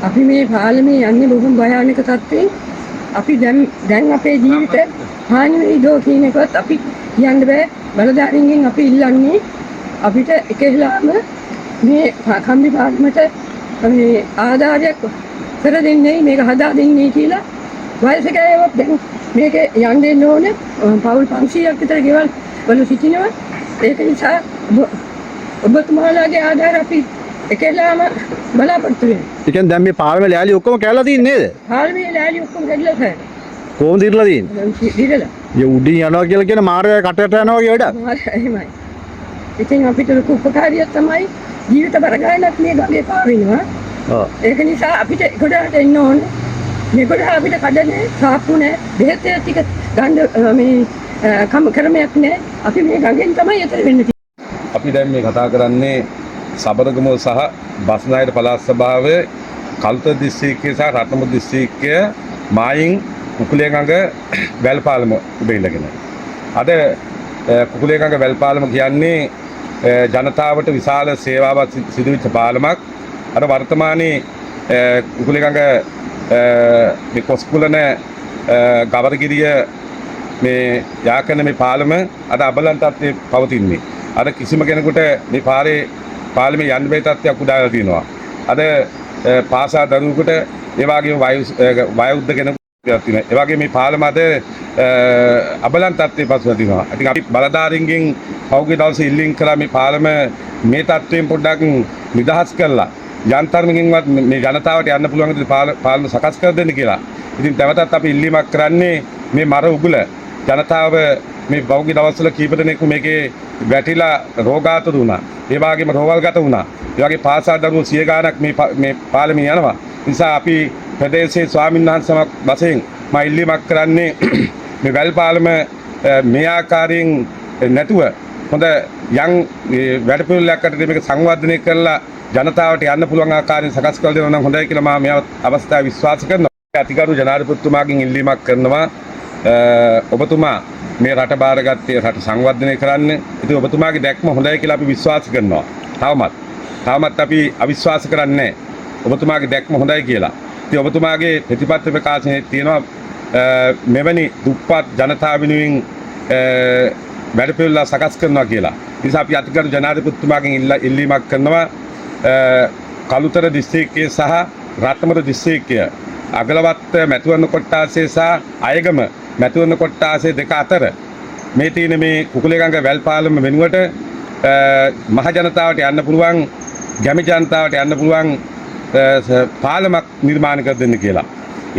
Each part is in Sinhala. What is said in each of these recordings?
අපි මේ පාලමේ යන්නේ බොහොම භයානක තත්ත්වෙන්. අපි දැන් අපේ ජීවිත හානි වෙයිදෝ කියන එකවත් අපි කියන්න බෑ. බලධාරීන්ගෙන් අපි ඉල්ලන්නේ අපිට එකහෙලාම මේ කම්බි පාර්ලිමේන්ත මේ ආධාරයක් කර දෙන්නේ මේක හදා දෙන්නේ කියලා වයසක අයවත් දැන් මේක යන්න දෙන්න ඕනේ. පවුල් 500ක් විතර ගෙවල් වල සිටිනවා. ඒක නිසා ඔබතුමාලාගේ ආධාර අපි එකලාම බලාපොරොත්තු වෙනවා. ඒ කියන්නේ දැන් මේ පාරමේ ලෑලි ඔක්කොම කැඩලා තින්නේ නේද? පාරමේ ලෑලි ඔක්කොම කැඩලා නැහැ. කොහොමද ඉරලා තින්නේ? ඉරලා. ඒ උඩින් යනවා කියලා කියන මාර්ගය කටට යනවා වගේ වැඩක්. එහෙමයි. ඉතින් අපිට ලොකු උපකාරියක් තමයි ජීවිත බර ගන්නත් මේ ගමේ පාවිනවා. ඔව්. ඒක නිසා අපිට ගොඩට එන්න ඕනේ. මේ ගොඩ අපිට කඩන්නේ සාප්පු නැහැ. බෙහෙත් ටික ගන්න මේ ක්‍රමයක් නැහැ. අපි මේ ගඟෙන් තමයි එතන වෙන්නේ. අපි දැන් මේ කතා කරන්නේ සබරගමුව සහ බස්නාහිර පළාත් සභාවේ කල්තර දිස්ත්‍රික්කයේ සහ රත්නපුර දිස්ත්‍රික්කයේ මායින් කුකුලේගඟ වැල්පාලම උඩ ඉඳගෙන. අද කුකුලේගඟ වැල්පාලම කියන්නේ ජනතාවට විශාල සේවාවක් සිදු වෙච්ච පාලමක්. අර වර්තමානයේ කුකුලේගඟ මේ කොස්කුලන ගවරගිරිය මේ යාකන මේ පාලම අද අබලන් තත්ත්වයේ පවතින්නේ. අද කිසිම කෙනෙකුට මේ පාරේ පාලමේ යන්න බැරි තත්ත්වයක් උදාලා තියෙනවා. අද පාසා දරුවෙකුට ඒ වගේම වයෝවෘද්ධ කෙනෙකුට තියෙනවා. ඒ වගේම මේ පාලම අද අබලන් තත්ත්වයේ පසුව තියෙනවා. ඉතින් අපි බලධාරීන්ගෙන් පහුගිය දවසේ ඉල්ලින් කළා මේ පාලම මේ තත්ත්වයෙන් පොඩ්ඩක් නිදහස් කරලා යන්තරමකින්වත් මේ ජනතාවට යන්න පුළුවන් විදිහට පාලම සකස් කර දෙන්න කියලා. ඉතින් තවටත් අපි ඉල්ලීමක් කරන්නේ මේ මර උගුල ජනතාව මේ පහුගිය දවස්වල කීප දෙනෙකු මේකේ වැටිලා රෝගාතුර වුණා. ඒ වගේම රෝවල්ගත වුණා. ඒ වගේ පාසා දරුවෝ 100 ගාණක් මේ පාලමේ යනවා. නිසා අපි ප්‍රදේශයේ ස්වාමීන් වහන්සේමක් වශයෙන් මම ඉල්ලීමක් කරන්නේ මේ වැල් පාලම මේ ආකාරයෙන් නැතුව හොඳ යම් වැඩපිළිවෙලකට මේක සංවර්ධනය කරලා ජනතාවට යන්න පුළුවන් ආකාරයෙන් සකස් කර දෙනවා නම් හොඳයි කියලා මම මේ අවස්ථාවේ විශ්වාස කරනවා. අතිගරු ජනාධිපතිතුමාගෙන් ඉල්ලීමක් කරනවා ඔබතුමා මේ රට බාරගත්තේ රට සංවර්ධනය කරන්න. ඉතින් ඔබතුමාගේ දැක්ම හොඳයි කියලා අපි විශ්වාස කරනවා. තවමත් අපි අවිශ්වාස කරන්නේ නැහැ. ඔබතුමාගේ දැක්ම හොඳයි කියලා. ඉතින් ඔබතුමාගේ ප්‍රතිපත්ති ප්‍රකාශනයේ තියෙනවා මෙවැනි දුප්පත් ජනතාව වෙනුවෙන් වැඩපිළිවෙල සකස් කරනවා කියලා. ඒ නිසා අපි අතිගරු ජනාධිපතිතුමාගෙන් ඉල්ලීමක් කරනවා කළුතර දිස්ත්‍රික්කයේ සහ රත්නපුර දිස්ත්‍රික්කයේ අගලවත්ත මැතිවරණ කොට්ටාසේ සහ අයගම මැතිවරණ කොට්ටාසේ දෙක අතර මේ තියෙන මේ කුකුලේගඟ වැල්පාලම වෙනුවට මහ ජනතාවට යන්න පුළුවන් ගැමි ජනතාවට යන්න පුළුවන් පාලමක් නිර්මාණය කර දෙන්න කියලා.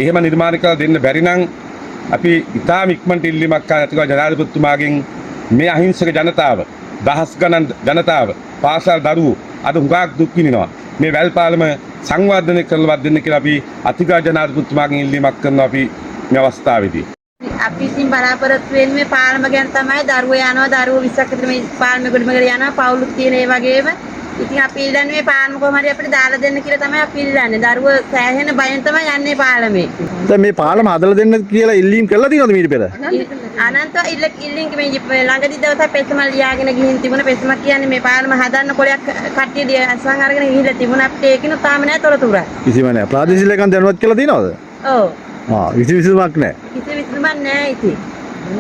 එහෙම නිර්මාණය කර දෙන්න බැරි නම් අපි ඉතාම ඉක්මනට ඉල්ලීමක් කරනවා ජනාධිපතිතුමාගෙන් මේ අහිංසක ජනතාව දහස් ගණන් ජනතාව පාසල් දරුවෝ අද හුඟක් දුක් විඳිනවා. මේ වැල්පාලම සංවර්ධනය කරලවත් දෙන්න කියලා අපි අතිගා ජනාධිපතිතුමාගෙන් ඉල්ලීමක් කරනවා අපි මේ අවස්ථාවේදී. අපි ඉතින් බලාපොරොත්තු වෙන්නේ මේ පාලම ගැන තමයි. දරුවෝ යනවා, දරුවෝ 20ක් විතර මේ පාලම ගොඩනගලා යනවා, පවුලුත් තියෙන ඒ වගේම. ඉතින් අපි ඉල්ලන්නේ මේ පාලම කොහොම හරි අපිට දාලා දෙන්න කියලා තමයි අපි ඉල්ලන්නේ. දරුවෝ සෑහෙන බයෙන් තමයි යන්නේ පාලමේ. දැන් මේ පාලම හදලා දෙන්න කියලා ඉල්ලීම් කළා තියෙනවද මීට පෙර? අනන්ත ඉල්ලීම් මේ ළඟදී දවසක් පෙස්සමල් ලියාගෙන ගිහින් තිබුණා. පෙස්සමක් කියන්නේ මේ පාලම හදන්න කොලයක් කට්ටිය අස්වන් අරගෙන ගිහිල්ලා තිබුණා. අපිට ඒකිනු තාම නැහැ තොරතුරු. කිසිම නැහැ. ප්‍රාදේශීය ලේකම් දැනුවත් කියලා තියෙනවද? ඔව්. විසුමක් නැහැ. විසුමක් නැහැ ඉතින්.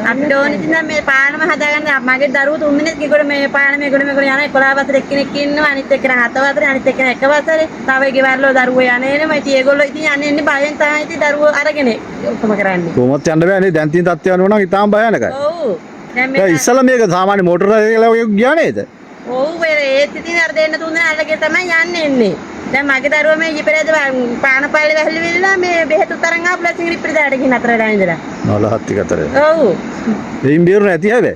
අපිට ඕනේ ඉතින් මේ පාලම හදාගන්න මගේ දරුවෝ 3 දිනක් ගිහලා මේ පාලමේ ගොඩ යන 11 වසර එක්කෙනෙක් ඉන්නවා, අනිත් එක්කෙනා 7 වසරේ, අනිත් එක්කෙනා 1 වසරේ. තව ගෙවල් වල දරුවෝ යන්නේනේ. ඉතින් ඒගොල්ලෝ ඉතින් යන්නේ බයෙන් තමයි ඉතින් දරුවෝ අරගෙන ඔක්කොම කරන්නේ. කොහොමවත් යන්න බෑනේ. දැන් තියෙන තත්ත්වය අනුව නම් ඉතාම භයානකයි. ඔව්. දැන් ඉස්සලා මේක සාමාන්‍ය මෝටර රේලයක් වගේ ගියා නේද? ඔව් ඒත් ඉතින් අර දෙන්න 3 දෙනා අරගෙන තමයි යන්නේ එන්නේ. දැන් මගේ දරුවා මේ ඉපරේද පාන පාලේ වැහිලිවිලා මේ බෙහෙත් තරංග ආපු ලසින් ඉපරේදාට ගිහින් අතරලා ඉඳලා. 9 7 අතර. ඔව්. එයින් බේරුණ ඇති හැබැයි.